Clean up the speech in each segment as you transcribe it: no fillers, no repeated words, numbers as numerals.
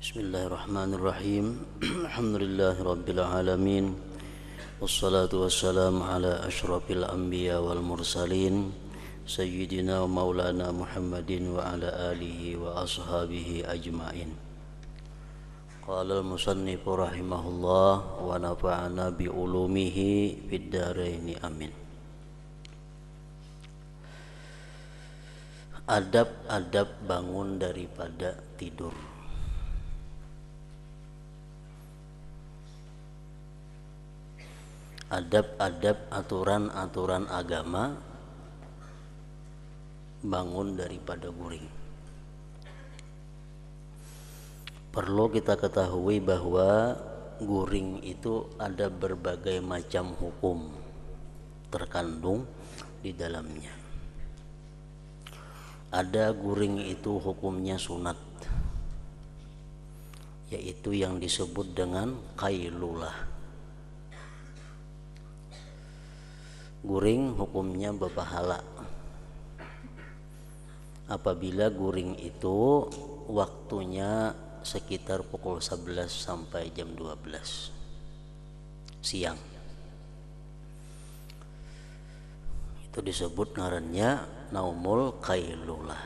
Bismillahirrahmanirrahim. Alhamdulillahirabbil alamin. Wassalatu wassalamu ala asyrafil anbiya wal mursalin sayyidina wa maulana Muhammadin wa ala alihi wa ashabihi ajmain. Qala al-musannif rahimahullah wa nafa'ana bi ulumihi fid dharain amin. Adab-adab bangun daripada tidur. Adab-adab aturan-aturan agama bangun daripada guring. Perlu kita ketahui bahwa guring itu ada berbagai macam hukum terkandung di dalamnya. Ada guring itu hukumnya sunat, yaitu yang disebut dengan qailulah. Guring hukumnya berpahala apabila guring itu waktunya sekitar pukul 11 sampai jam 12 siang. Itu disebut ngarannya naumul qailulah.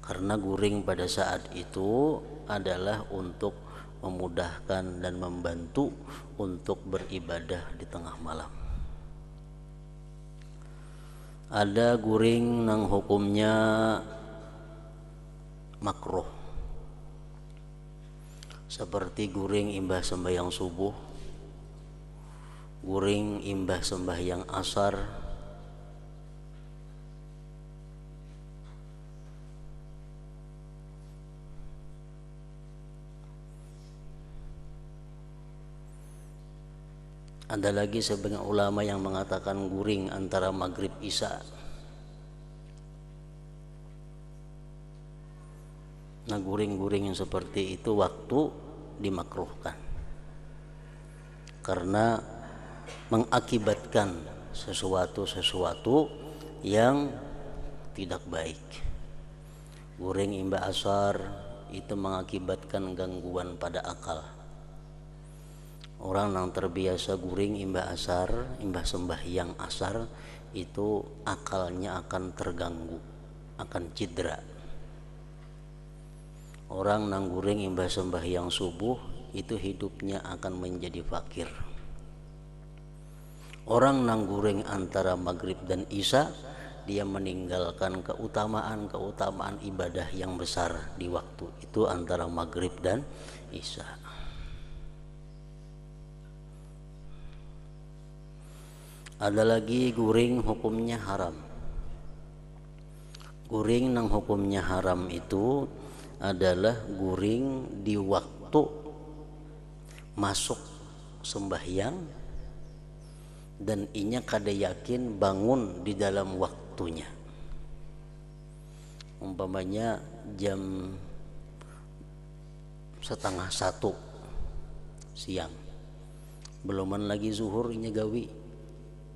Karena guring pada saat itu adalah untuk memudahkan dan membantu untuk beribadah di tengah malam. Ada guring nang hukumnya makruh, seperti guring imbah sembahyang subuh, guring imbah sembahyang asar, ada lagi sebagian ulama yang mengatakan guring antara maghrib isya. Nah, guring-guring yang seperti itu waktu dimakruhkan karena mengakibatkan sesuatu yang tidak baik. Guring imbah asar itu mengakibatkan gangguan pada akal. Orang yang terbiasa guring imbah asar, imbah sembahyang asar, itu akalnya akan terganggu, akan cedera. Orang yang guring imbah sembahyang subuh, itu hidupnya akan menjadi fakir. Orang yang guring antara maghrib dan isya, dia meninggalkan keutamaan ibadah yang besar di waktu itu antara maghrib dan isya. Ada lagi guring hukumnya haram. Guring nang hukumnya haram itu adalah guring di waktu masuk sembahyang dan inya kada yakin bangun di dalam waktunya. Umpamanya jam 12:30 siang, beluman lagi zuhur inya gawi,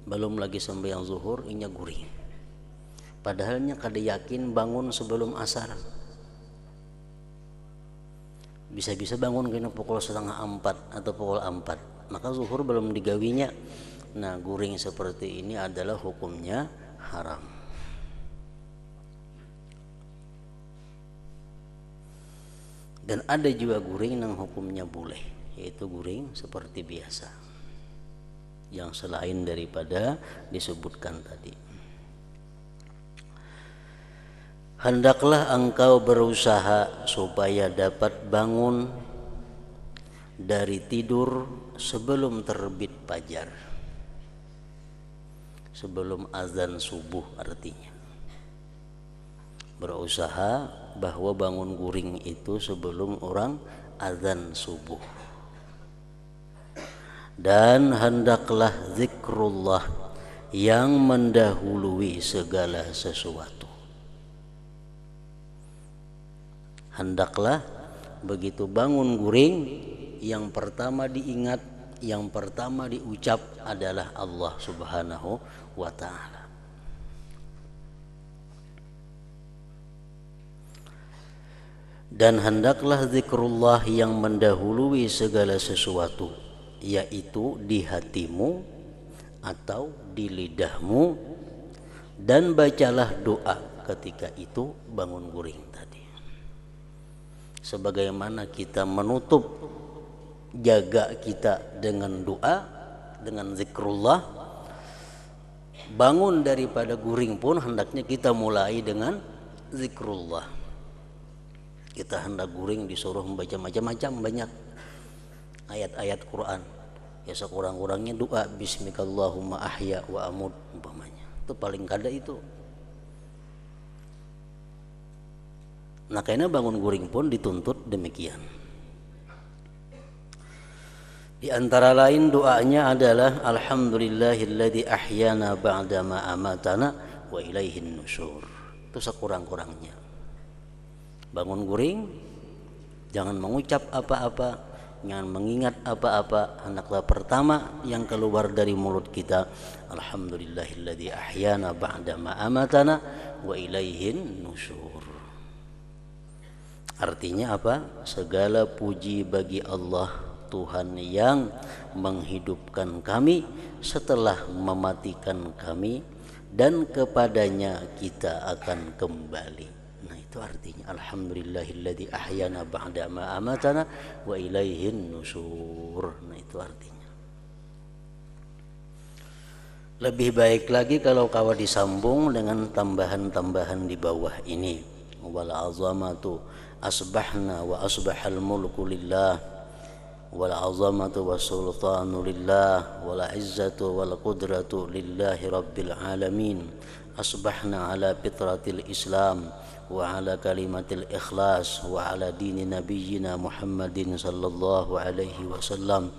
belum lagi sembahyang zuhur inya guring, padahalnya kada yakin bangun sebelum asar. Bisa-bisa bangun kena pukul 3:30 atau pukul 4, maka zuhur belum digawinya. Nah, guring seperti ini adalah hukumnya haram. Dan ada juga guring yang hukumnya boleh, yaitu guring seperti biasa, yang selain daripada disebutkan tadi. Hendaklah engkau berusaha supaya dapat bangun dari tidur sebelum terbit fajar, sebelum azan subuh artinya. Berusaha bahwa bangun guring itu sebelum orang azan subuh. Dan hendaklah zikrullah yang mendahului segala sesuatu. Hendaklah begitu bangun guring, yang pertama diingat, yang pertama diucap adalah Allah Subhanahu wa ta'ala. Dan hendaklah zikrullah yang mendahului segala sesuatu, yaitu di hatimu atau di lidahmu, dan bacalah doa ketika itu bangun guring tadi. Sebagaimana kita menutup jaga kita dengan doa, dengan zikrullah, bangun daripada guring pun hendaknya kita mulai dengan zikrullah. Kita hendak guring disuruh membaca macam-macam banyak ayat-ayat Quran, ya sekurang-kurangnya doa bismikallahumma ahya wa amut umpamanya, itu paling kada itu. Nah karena bangun guring pun dituntut demikian. Di antara lain doanya adalah alhamdulillahilladzi ahyana ba'da ma amatana wa ilaihin nusyur. Itu sekurang-kurangnya. Bangun guring, jangan mengucap apa-apa, jangan mengingat apa-apa. Hendaklah pertama yang keluar dari mulut kita, alhamdulillahilladzi ahyana ba'da ma amatana wa ilaihin nusyur. Artinya apa? Segala puji bagi Allah, Tuhan yang menghidupkan kami setelah mematikan kami, dan kepadanya kita akan kembali. Nah itu artinya alhamdulillahilladzi ahyana ba'da ma amatana wa ilaihin nusyur. Nah itu artinya. Lebih baik lagi kalau kawan disambung dengan tambahan-tambahan di bawah ini. Wal azamatu asbahna wa asbahal mulku lillah, wal azamatu was sultanu lillah, wal izzatu wal qudratu lillahi rabbil alamin. Asbahna ala fitratil islam wa ala kalimatil ikhlas wa ala dini nabiyyina Muhammadin sallallahu alaihi wasallam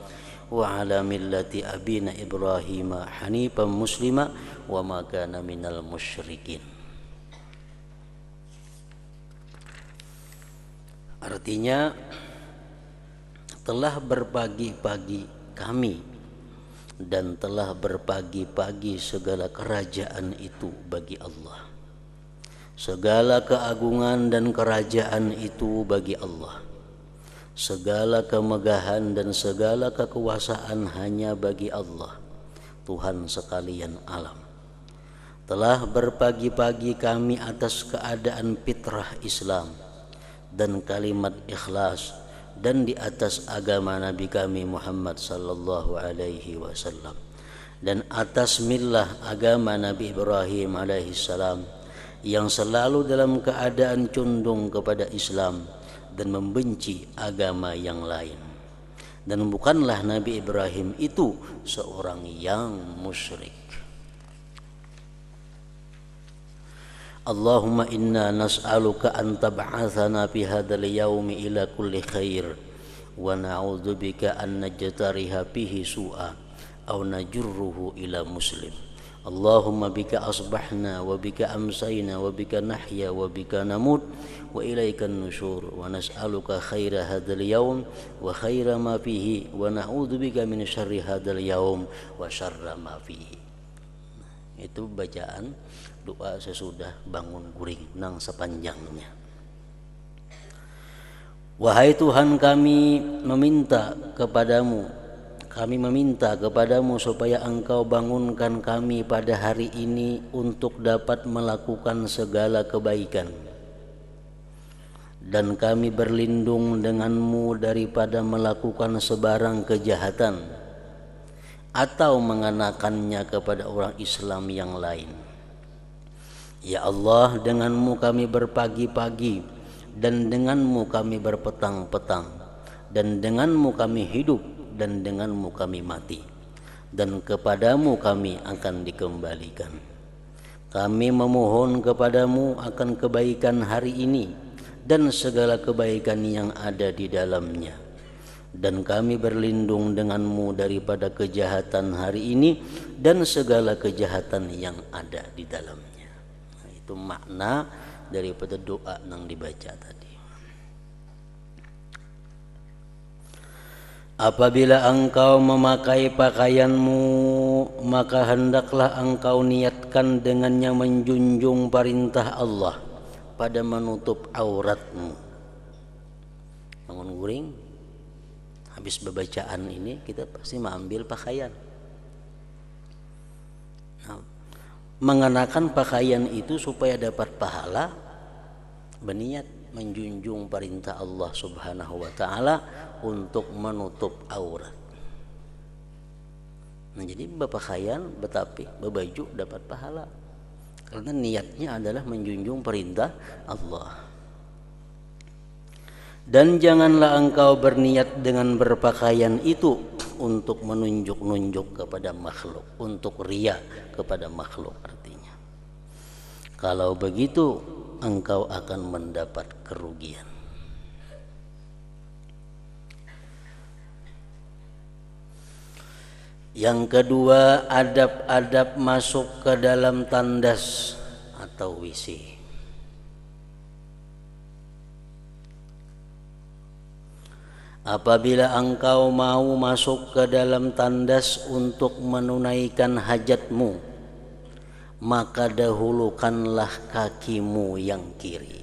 wa ala millati abina Ibrahim hanifan muslima wa ma kana minal musyrikin. Artinya telah berpagi-pagi kami dan telah berpagi-pagi segala kerajaan itu bagi Allah. Segala keagungan dan kerajaan itu bagi Allah. Segala kemegahan dan segala kekuasaan hanya bagi Allah, Tuhan sekalian alam. Telah berpagi-pagi kami atas keadaan fitrah Islam dan kalimat ikhlas, dan di atas agama Nabi kami Muhammad sallallahu alaihi wasallam, dan atas millah agama Nabi Ibrahim alaihi salam, yang selalu dalam keadaan condong kepada Islam dan membenci agama yang lain. Dan bukanlah Nabi Ibrahim itu seorang yang musyrik. Allahumma inna nas'aluka an tab'athana fi hadzal yaumi ila kulli khair wa na'udzubika an najtariha fihi su'a aw najurruhu ila muslim. Allahumma bika asbahna wa bika amsayna wa bika nahya wa bika namut wa ilaikan nusyur wa nas'aluka khaira hadzal yaum wa khaira ma fihi wa na'udzubika min syarri hadzal yaum wa syarra ma fihi. Itu bacaan doa sesudah bangun guring nang sepanjangnya. Wahai Tuhan, kami meminta kepadamu supaya Engkau bangunkan kami pada hari ini untuk dapat melakukan segala kebaikan, dan kami berlindung denganmu daripada melakukan sebarang kejahatan atau mengenakannya kepada orang Islam yang lain. Ya Allah, denganmu kami berpagi-pagi, dan denganmu kami berpetang-petang, dan denganmu kami hidup, dan denganmu kami mati, dan kepadamu kami akan dikembalikan. Kami memohon kepadamu akan kebaikan hari ini dan segala kebaikan yang ada di dalamnya, dan kami berlindung denganmu daripada kejahatan hari ini dan segala kejahatan yang ada di dalamnya. Nah, itu makna daripada doa yang dibaca tadi. Apabila engkau memakai pakaianmu, maka hendaklah engkau niatkan dengannya menjunjung perintah Allah pada menutup auratmu. bangun guring, habis bacaan ini kita pasti mengambil pakaian. Nah, mengenakan pakaian itu supaya dapat pahala, berniat menjunjung perintah Allah Subhanahu wa taala untuk menutup aurat. Nah, jadi berpakaian, betapi berbaju dapat pahala. Karena niatnya adalah menjunjung perintah Allah. Dan janganlah engkau berniat dengan berpakaian itu untuk menunjuk-nunjuk kepada makhluk, untuk riya kepada makhluk artinya. Kalau begitu engkau akan mendapat kerugian. Yang kedua, adab-adab masuk ke dalam tandas atau WC. Apabila engkau mau masuk ke dalam tandas untuk menunaikan hajatmu, maka dahulukanlah kakimu yang kiri.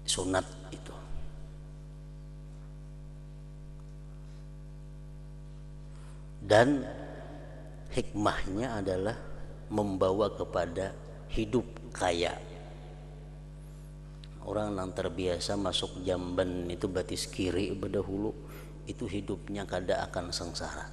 Sunat itu. Dan hikmahnya adalah membawa kepada hidup kaya. Orang yang terbiasa masuk jamban itu batis kiri berdahulu, itu hidupnya kada akan sengsara.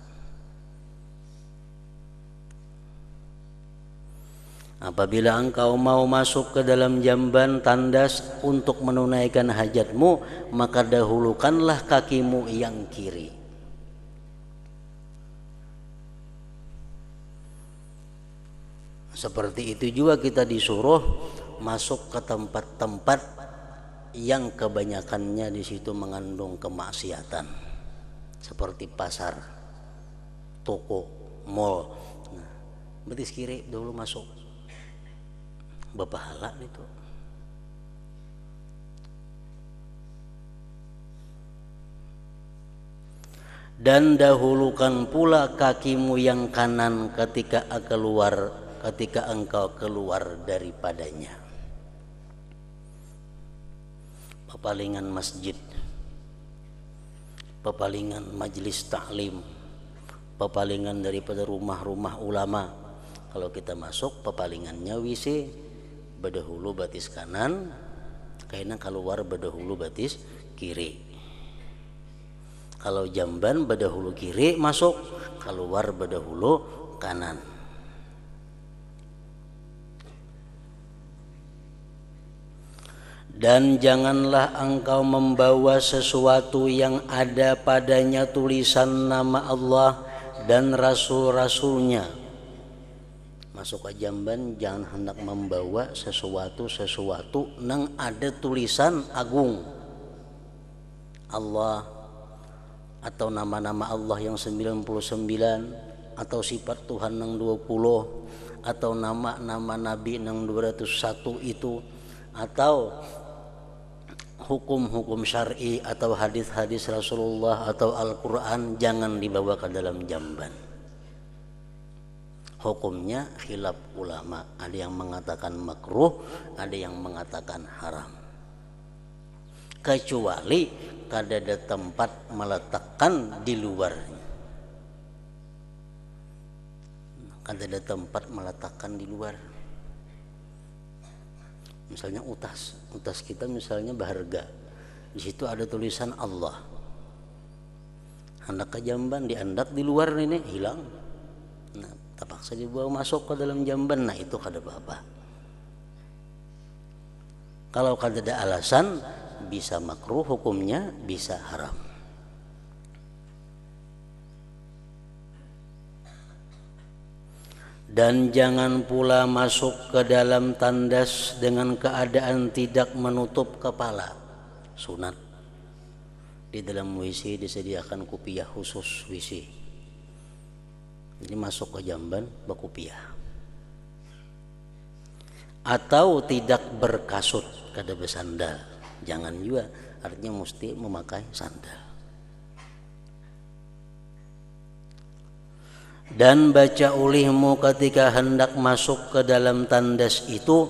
Apabila engkau mau masuk ke dalam jamban tandas untuk menunaikan hajatmu, maka dahulukanlah kakimu yang kiri. Seperti itu juga kita disuruh masuk ke tempat-tempat yang kebanyakannya di situ mengandung kemaksiatan, seperti pasar, toko, mall. Nah, betis kiri dulu masuk, berpahala itu. Dan dahulukan pula kakimu yang kanan ketika engkau keluar daripadanya. Pepalingan masjid, pepalingan majelis taklim, pepalingan daripada rumah-rumah ulama. Kalau kita masuk, pepalingannya WC berdahulu batis kanan, karena keluar berdahulu batis kiri. Kalau jamban berdahulu kiri masuk, keluar berdahulu kanan. Dan janganlah engkau membawa sesuatu yang ada padanya tulisan nama Allah dan Rasul-Rasulnya. Masuk ke jamban jangan hendak membawa sesuatu yang ada tulisan agung Allah, atau nama-nama Allah yang 99, atau sifat Tuhan yang 20, atau nama-nama Nabi yang 201 itu, atau hukum-hukum syar'i atau hadis-hadis Rasulullah atau Al-Quran jangan dibawa ke dalam jamban. Hukumnya khilaf ulama, ada yang mengatakan makruh, ada yang mengatakan haram. Kecuali kada ada tempat meletakkan di luarnya. Kada ada tempat meletakkan di luar. Misalnya utas kita misalnya berharga, di situ ada tulisan Allah. Hendak ke jamban diandak di luar ini hilang. Nah, terpaksa dibawa masuk ke dalam jamban, nah itu kada apa-apa. Kalau kada ada alasan, bisa makruh hukumnya, bisa haram. Dan jangan pula masuk ke dalam tandas dengan keadaan tidak menutup kepala. Sunat. Di dalam WC disediakan kupiah khusus WC. Jadi masuk ke jamban berkupiah. Atau tidak berkasut, kada bersandal. Jangan juga, artinya mesti memakai sandal. Dan baca olehmu ketika hendak masuk ke dalam tandas itu,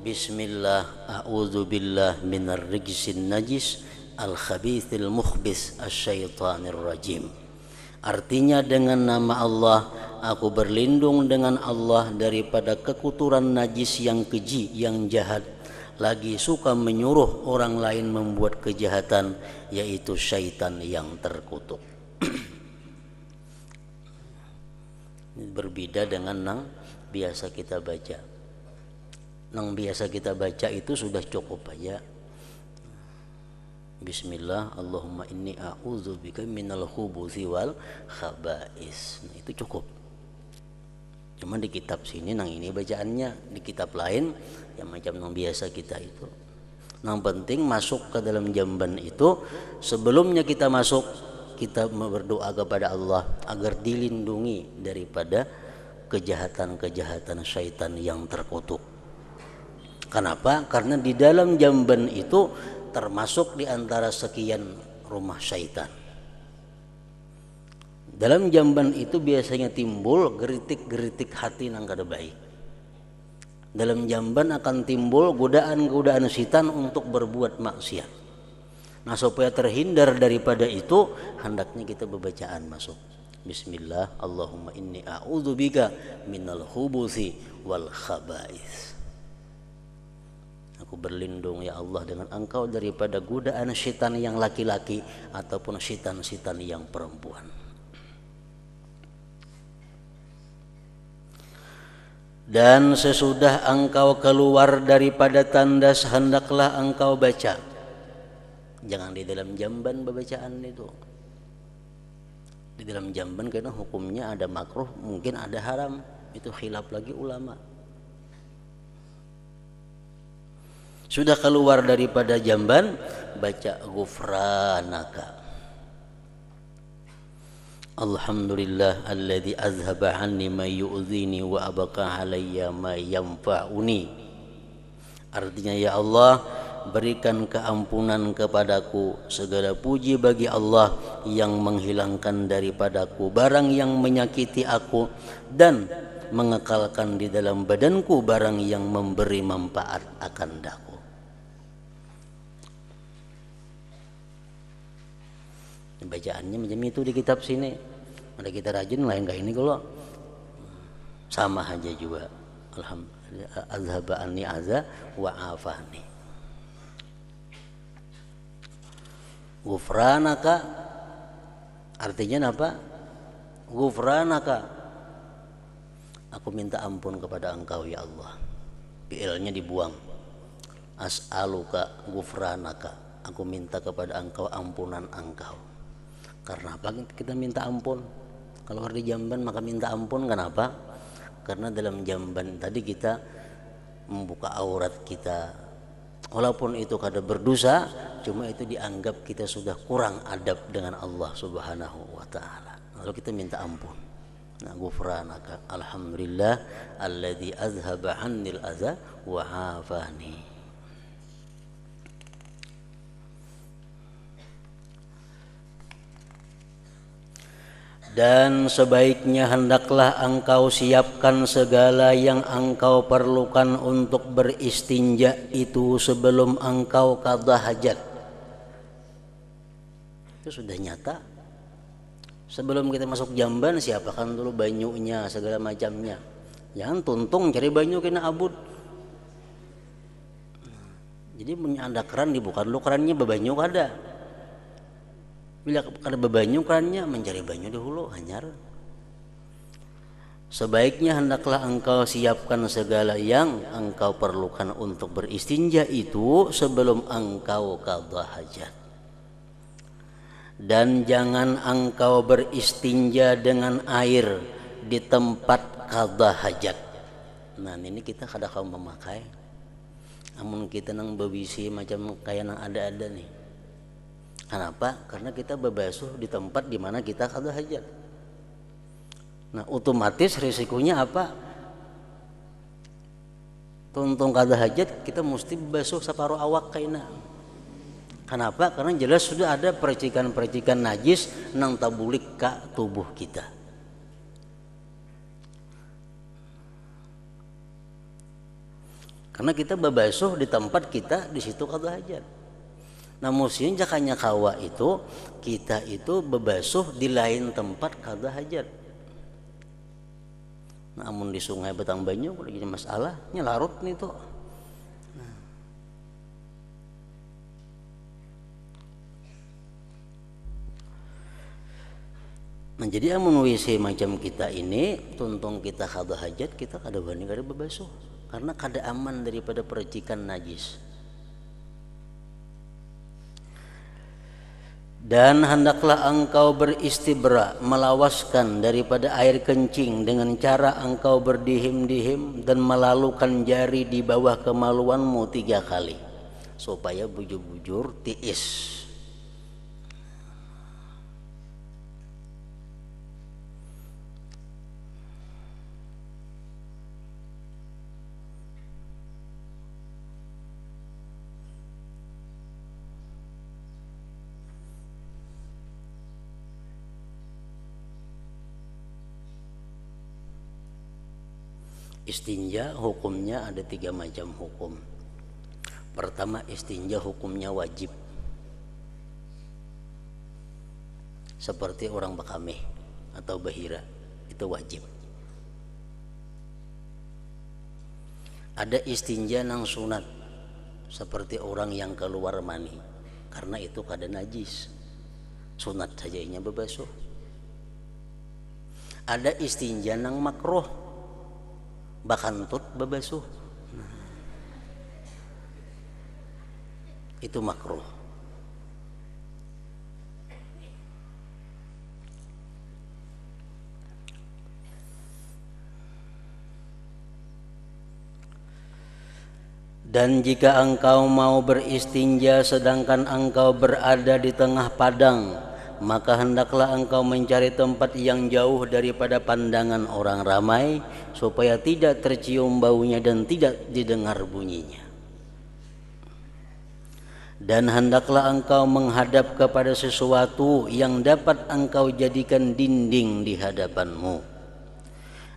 Bismillah, a'udzubillah minar rijsin najis al-khabithil mukhbis asyaitanir rajim. Artinya dengan nama Allah, aku berlindung dengan Allah daripada kekotoran najis yang keji, yang jahat, lagi suka menyuruh orang lain membuat kejahatan, yaitu syaitan yang terkutuk. Berbeda dengan nang biasa kita baca. Nang biasa kita baca itu sudah cukup aja. Bismillah, Allahumma inni a'udzubika minal khubuthi wal khaba'is. Nah, itu cukup. Cuma di kitab sini nang ini bacaannya, di kitab lain yang macam nang biasa kita itu. Nang penting masuk ke dalam jamban itu, sebelumnya kita masuk, kita berdoa kepada Allah agar dilindungi daripada kejahatan-kejahatan syaitan yang terkutuk. Kenapa? Karena di dalam jamban itu termasuk di antara sekian rumah syaitan. Dalam jamban itu biasanya timbul geritik-geritik hati nang kada baik. Dalam jamban akan timbul godaan-godaan syaitan untuk berbuat maksiat. Nah, supaya terhindar daripada itu, hendaknya kita berbacaan masuk. Bismillah, Allahumma inni a'udzubika minal khubuthi wal khaba'is. Aku berlindung ya Allah dengan Engkau daripada godaan syaitan yang laki-laki ataupun syaitan-syaitan yang perempuan. Dan sesudah engkau keluar daripada tandas, hendaklah engkau baca. Jangan di dalam jamban bacaan itu. Di dalam jamban karena hukumnya ada makruh, mungkin ada haram. Itu khilaf lagi ulama. Sudah keluar daripada jamban, baca ghufranaka. Alhamdulillah alladzi azhaba anni ma yu'dhini wa abqa alayya ma yanfa'uni. Artinya, ya Allah, berikan keampunan kepadaku. Segala puji bagi Allah yang menghilangkan daripadaku barang yang menyakiti aku dan mengekalkan di dalam badanku barang yang memberi manfaat akan daku. Bacaannya macam itu di kitab sini. Ada kita rajin lain kayak ini kalau sama aja juga. Alhamdulillah azhaba anni aza wa afani. Ghufranaka artinya apa? Ghufranaka, aku minta ampun kepada Engkau ya Allah. Fi'ilnya dibuang. As'aluka ghufranaka, aku minta kepada Engkau ampunan Engkau. Karena apa kita minta ampun? Kalau di jamban maka minta ampun, kenapa? Karena dalam jamban tadi kita membuka aurat kita. Walaupun itu kada berdosa, cuma itu dianggap kita sudah kurang adab dengan Allah Subhanahu wa taala. Lalu kita minta ampun. Nah, ghufranaka, alhamdulillah alladzi azhaba 'annil adza wa 'afani. Dan sebaiknya hendaklah engkau siapkan segala yang engkau perlukan untuk beristinja itu sebelum engkau qadha hajat. Itu sudah nyata. Sebelum kita masuk jamban, siapkan dulu banyunya, segala macamnya. Jangan tuntung cari banyu kena abut. Jadi punya ada keran dibuka dulu kerannya, bebanyu kada. Bila kada bebanyu kerannya, mencari banyu dahulu hanyar. Sebaiknya hendaklah engkau siapkan segala yang engkau perlukan untuk beristinja itu sebelum engkau qadha hajat. Dan jangan engkau beristinja dengan air di tempat qadha hajat. Nah, ini kita kada kau memakai. Namun kita nang bebisi macam kayak nang ada-ada nih. Kenapa? Karena kita berbasuh di tempat di mana kita qadha hajat. Nah, otomatis risikonya apa? Tuntung qadha hajat kita mesti basuh separuh awak kaina. Kenapa? Karena jelas sudah ada percikan-percikan najis nang tabulik ke tubuh kita. Karena kita babasuh di tempat kita di situ qada hajat. Nah musim jakanya kawa itu kita itu babasuh di lain tempat qada hajat. Namun di sungai Betang Banyu jadi masalahnya larut nih tuh. Nah jadi amun WC macam kita ini tuntung kita qada hajat kita kada wani kada babasuh karena kada aman daripada percikan najis. Dan hendaklah engkau beristibra melawaskan daripada air kencing dengan cara engkau berdihim-dihim dan melalukan jari di bawah kemaluanmu 3 kali supaya bujur-bujur tiis. Istinja hukumnya ada 3 macam hukum. Pertama, istinja hukumnya wajib. Seperti orang bakameh atau bahira, itu wajib. Ada istinja nang sunat, seperti orang yang keluar mani, karena itu kada najis. Sunat saja inya babasuh. Ada istinja nang makruh, bakantut babasuh, itu makruh. Dan jika engkau mau beristinja sedangkan engkau berada di tengah padang, maka hendaklah engkau mencari tempat yang jauh daripada pandangan orang ramai supaya tidak tercium baunya dan tidak didengar bunyinya. Dan hendaklah engkau menghadap kepada sesuatu yang dapat engkau jadikan dinding di hadapanmu.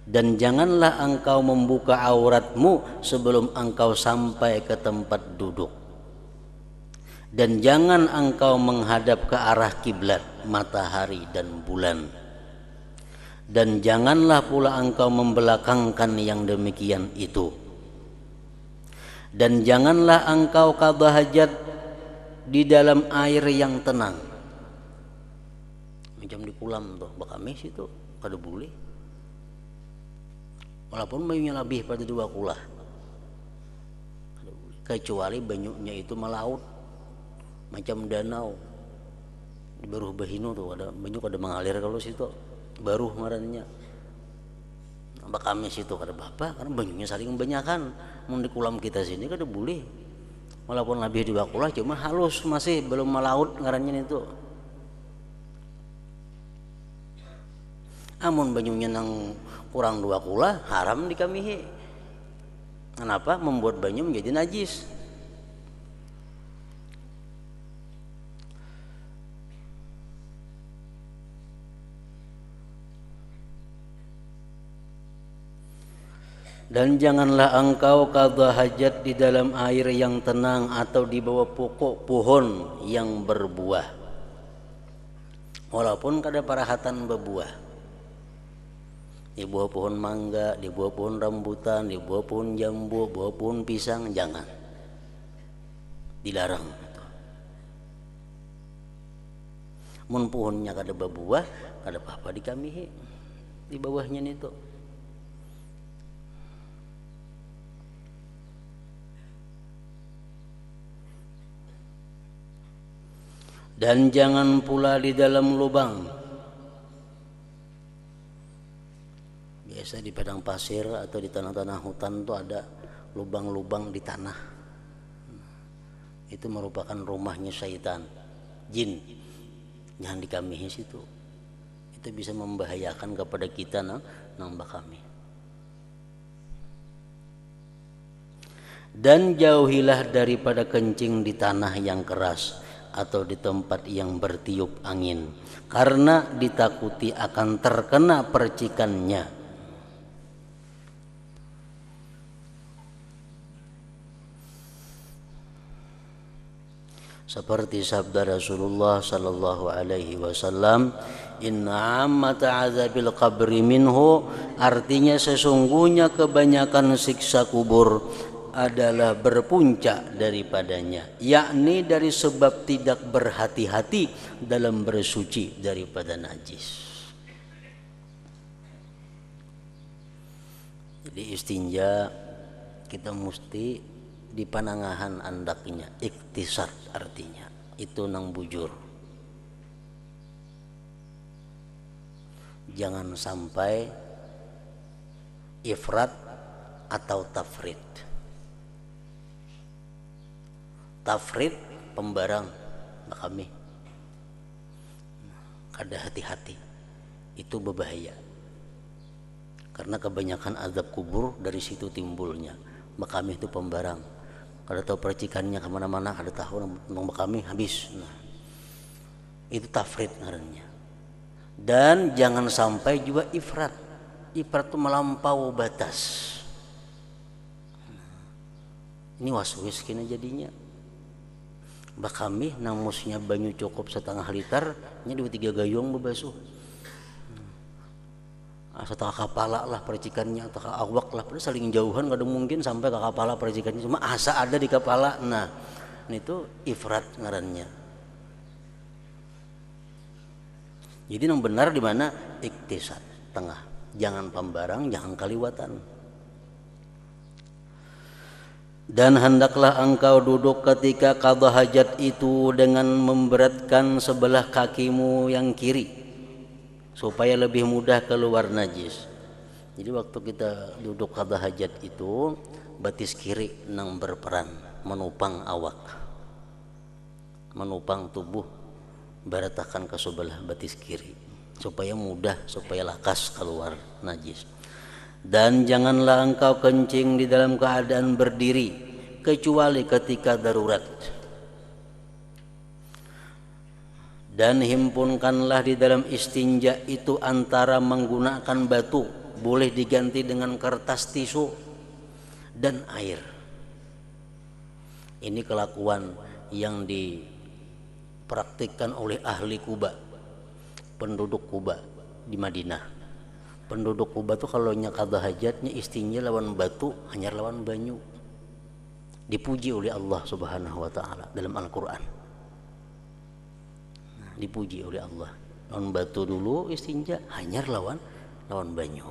Dan janganlah engkau membuka auratmu sebelum engkau sampai ke tempat duduk. Dan jangan engkau menghadap ke arah kiblat matahari dan bulan. Dan janganlah pula engkau membelakangkan yang demikian itu. Dan janganlah engkau qada hajat di dalam air yang tenang. Macam di kolam tuh, bakamis itu kada boleh. Walaupun banyunya lebih pada 2 kulah. Kecuali banyunya itu melaut. Macam danau di Baruh Bahino tuh ada banyak ada mengalir kalau situ baruh ngarannya bakamis itu kada apa karena banyunya saling banyakan. Mun di kolam kita sini kada boleh walaupun lebih 2 kulah cuma halus masih belum melaut ngarannya itu. Amun banyunya nang kurang 2 kulah haram dikamihi. Kenapa? Membuat banyu menjadi najis. Dan janganlah engkau qada hajat di dalam air yang tenang atau di bawah pokok pohon yang berbuah. Walaupun kada parahatan berbuah. Di bawah pohon mangga, di bawah pohon rambutan, di bawah pohon jambu, bawah pohon pisang, jangan. Dilarang. Mun pohonnya kada berbuah, kada apa-apa dikamihi di bawahnya itu. Dan jangan pula di dalam lubang. Biasa di padang pasir atau di tanah-tanah hutan tuh ada lubang-lubang di tanah. Itu merupakan rumahnya syaitan, jin. Jangan dikamihi situ. Itu bisa membahayakan kepada kita nang bakami. Dan jauhilah daripada kencing di tanah yang keras atau di tempat yang bertiup angin, karena ditakuti akan terkena percikannya. Seperti sabda Rasulullah sallallahu alaihi wasallam, inna ammata azabil qabri minhu, artinya sesungguhnya kebanyakan siksa kubur adalah berpuncak daripadanya, yakni dari sebab tidak berhati-hati dalam bersuci daripada najis. Jadi istinja kita mesti di panangahan andaknya, iktisad artinya itu nang bujur. Jangan sampai ifrat atau tafrid. Tafrid pembarang kami, kada hati-hati itu berbahaya. Karena kebanyakan azab kubur dari situ timbulnya. Makami itu pembarang. Kada tahu percikannya kemana-mana, kada tahu nang makami habis. Nah, itu tafrid ngarannya. Dan jangan sampai juga ifrat. Ifrat itu melampau batas. Ini waswis kena jadinya. Bakami nang musnya banyu cukup setengah liter, nya 2-3 gayung bebasuh. Setengah kepala lah percikannya, atau awak lah, padahal saling jauhan gak ada mungkin sampai ke kepala percikannya, cuma asa ada di kepala. Nah itu ifrat ngarannya. Jadi yang benar di mana? Iktisad, tengah, jangan pembarang, jangan kaliwatan. Dan hendaklah engkau duduk ketika qada hajat itu dengan memberatkan sebelah kakimu yang kiri, supaya lebih mudah keluar najis. Jadi waktu kita duduk qada hajat itu, batis kiri nang berperan menopang awak, menopang tubuh, beratakan ke sebelah batis kiri supaya mudah, supaya lakas keluar najis. Dan janganlah engkau kencing di dalam keadaan berdiri kecuali ketika darurat. Dan himpunkanlah di dalam istinja itu antara menggunakan batu, boleh diganti dengan kertas tisu, dan air. Ini kelakuan yang dipraktikkan oleh ahli Kuba, penduduk Kuba di Madinah. Penduduk Kuba tuh kalau qada hajatnya istinja lawan batu, hanya lawan banyu. Dipuji oleh Allah Subhanahu wa taala dalam Al-Qur'an. Dipuji oleh Allah. Lawan batu dulu istinja, hanya lawan banyu.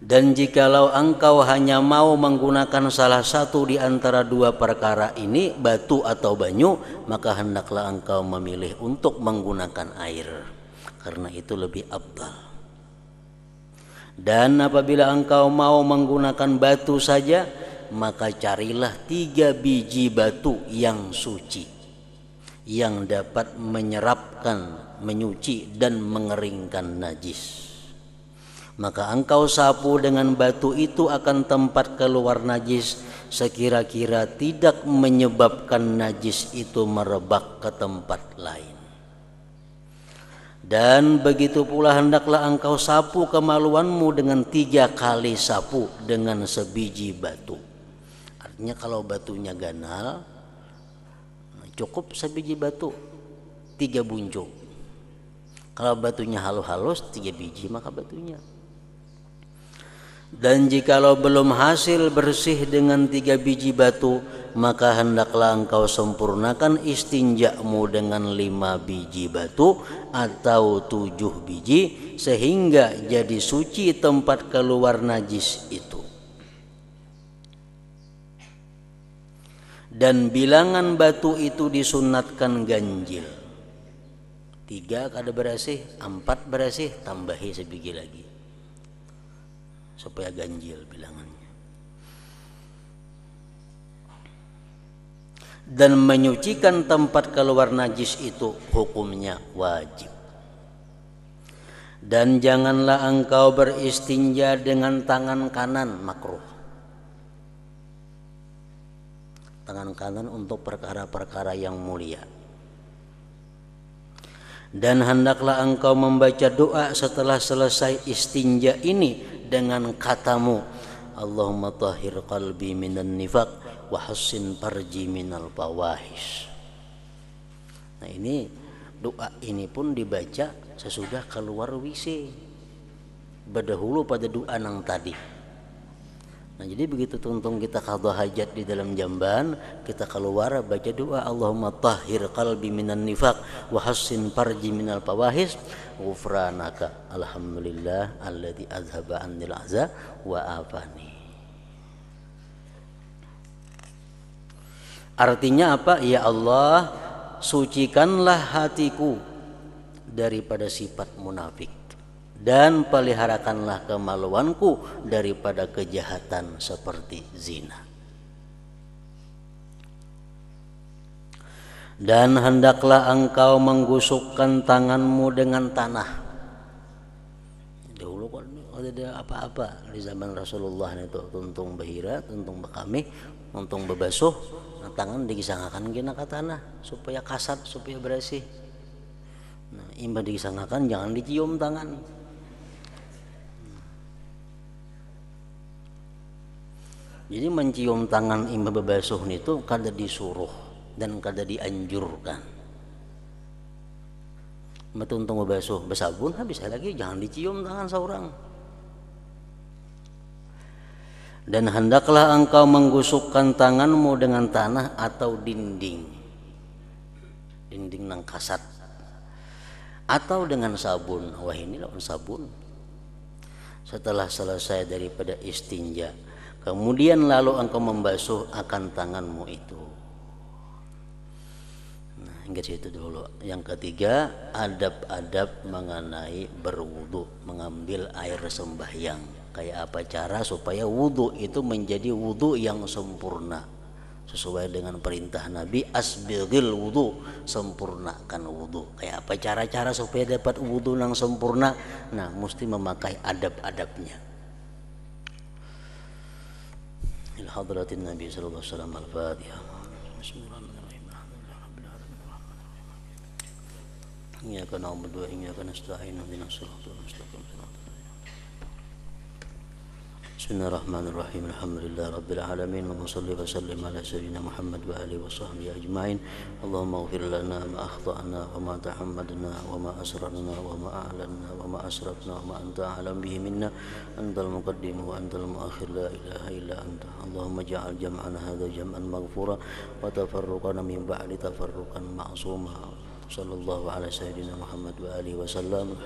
Dan jikalau engkau hanya mau menggunakan salah satu di antara dua perkara ini, batu atau banyu, maka hendaklah engkau memilih untuk menggunakan air, karena itu lebih afdal. Dan apabila engkau mau menggunakan batu saja, maka carilah 3 biji batu yang suci, yang dapat menyerapkan, menyuci dan mengeringkan najis. Maka engkau sapu dengan batu itu akan tempat keluar najis, sekira-kira tidak menyebabkan najis itu merebak ke tempat lain. Dan begitu pula hendaklah engkau sapu kemaluanmu dengan 3 kali sapu dengan sebiji batu. Artinya kalau batunya ganal, cukup sebiji batu, 3 buncuk. Kalau batunya halus-halus, 3 biji maka batunya. Dan jikalau belum hasil bersih dengan 3 biji batu, maka hendaklah engkau sempurnakan istinjamu dengan 5 biji batu atau 7 biji, sehingga jadi suci tempat keluar najis itu. Dan bilangan batu itu disunatkan ganjil. 3 kada bersih, 4 bersih, tambahi sebiji lagi, supaya ganjil bilangannya. Dan menyucikan tempat keluar najis itu hukumnya wajib. Dan janganlah engkau beristinja dengan tangan kanan, makruh. Tangan kanan untuk perkara-perkara yang mulia. Dan hendaklah engkau membaca doa setelah selesai istinja ini dengan katamu, Allahumma tahhir qalbi minan nifaq wa hassin farji minal fawahish. Nah ini doa ini pun dibaca sesudah keluar WC, berdahulu pada doa nang tadi. Nah jadi begitu tuntung kita qadha hajat di dalam jamban, kita keluar baca doa Allahumma tahhir qalbi minan nifaq wa hassin farji minal fawahish ghufranaka alhamdulillah alladzi azhaba annil ahza wa afani. Artinya apa? Ya Allah, sucikanlah hatiku daripada sifat munafik dan peliharakanlah kemaluanku daripada kejahatan seperti zina. Dan hendaklah engkau menggusukkan tanganmu dengan tanah. Dahulu kan ada apa-apa di zaman Rasulullah itu, tuntung bahira, tuntung bekami, tuntung bebasuh, nah, tangan digisangakan gina ke tanah supaya kasat, supaya bersih. Nah, imbah digisangakan jangan dicium tangan. Jadi mencium tangan imbah bebasuh itu kada disuruh dan kada dianjurkan. Metuntung bebasuh besabun habis lagi jangan dicium tangan seorang. Dan hendaklah engkau menggusukkan tanganmu dengan tanah atau dinding nang kasat, atau dengan sabun. Wah ini lawan sabun. Setelah selesai daripada istinja, kemudian lalu engkau membasuh akan tanganmu itu. Nah, hingga situ dulu. Yang ketiga, adab-adab mengenai berwudu, mengambil air sembahyang. Kayak apa cara supaya wudu itu menjadi wudu yang sempurna sesuai dengan perintah Nabi, asbighil wudu, sempurnakan wudu. Kayak apa cara-cara supaya dapat wudu yang sempurna? Nah, mesti memakai adab-adabnya. Ila hadratin Nabi sallallahu alaihi wasallam. Al-Fatihah. Bismillahirrahmanirrahim. Iyyaka na'budu wa iyyaka nasta'in. Ihdinas siratal mustaqim. Bismillahirrahmanirrahim. Alhamdulillah rabbil alamin. Wa shalli wa sallim ala sayyidina Muhammad wa alihi wa sahbihi ajma'in. Allahumma ighfir lana ma akhta'na wa ma tahammadna wa ma asrarna wa ma a'lanna wa ma asrafna wa ma anta a'lam bihi minna. Antal muqaddim wa antal muakhir, la ilaha illa anta. Allahumma ja'al jam'ana hadha jam'an maghfura wa tafarruqana min ba'di tafarruqan ma'suma. Sallallahu ala sayyidina Muhammad wa alihi wa sallam.